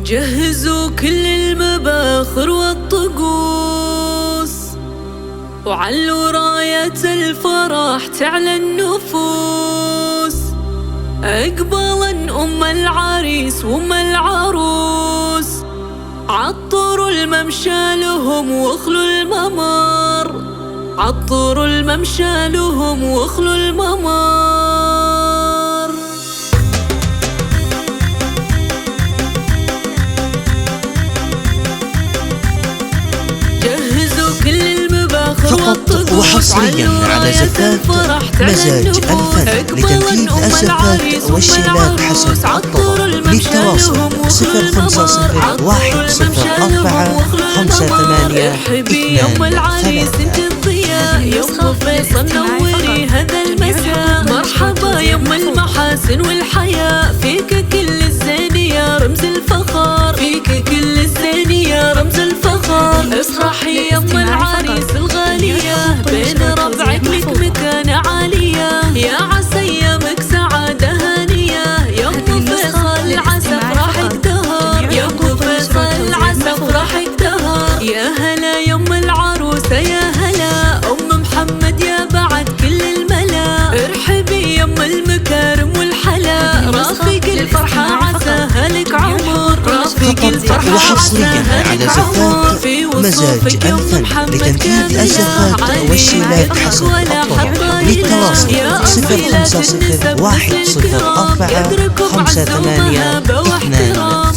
جهزوا كل المباخر والطقوس، وعلوا راية الفرح تعلى النفوس. اقبالا ام العريس وام العروس، عطروا الممشى لهم واخلوا الممر، عطروا الممشى لهم واخلوا الممر. جهزوا كل المباخر فقط وحصريا على زفات مزاج الفن لتنفيذ الزفات والشيلات حسب الطلب. للتواصل 050 يوم فيصل نوري هذا المساء. مرحبا يوم المحاسن والحياة، فيك كل الزين يا رمز الفخر، فيك كل الزين يا رمز الفخر. افرحي يوم العريس الغالية، بين ربعك لك مكانة عالية، يا عسى ايامك سعادة هانية. يوم فيصل عسى فرحك دهر، يوم فيصل عسى فرحك دهر. يا هلا يوم العروسة يا هلا، محمد يا بعد كل الملا. ارحبي يم المكارم والحلا، رافق الفرحة عساها لك عمر، رافق الفرحة عساها لك عمر. في وصوفك يم محمد كامل الزفات والشيلات حسب الطلب. للتواصل 050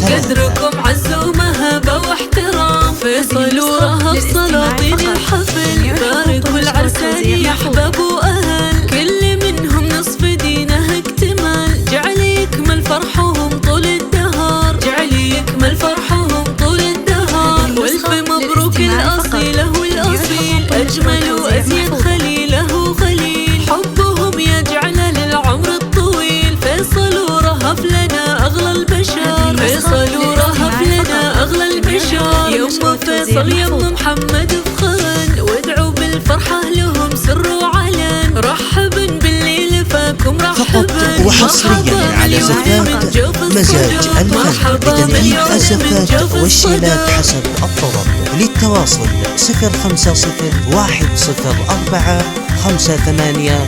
قدركم عز ومهابة واحترام. فيصل ورهب سلاطين الحفل، باركوا العرسان يا احباب واهل، كل منهم نصف دينه اكتمل. جعل يكمل فرحهم طول الدهر، جعل يكمل فرحهم طول الدهر. والف مبروك الاصيله والاصيل، اجمل وازيد خليله وخليل. حبهم يجعل للعمر الطويل، فيصل ورهب لنا اغلى البشر، فيصل ورهب لنا اغلى البشر. يوم فيصل يوم محمد فخرا، وادعوا بالفرحة لهم سر وعلن. رحبا بالليل فاكم رحبا، فقط وحصريا على زفات مزاج الفن لتنفيذ الزفات والشيلات حسب الطلب. للتواصل 050 104 58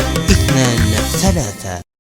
23.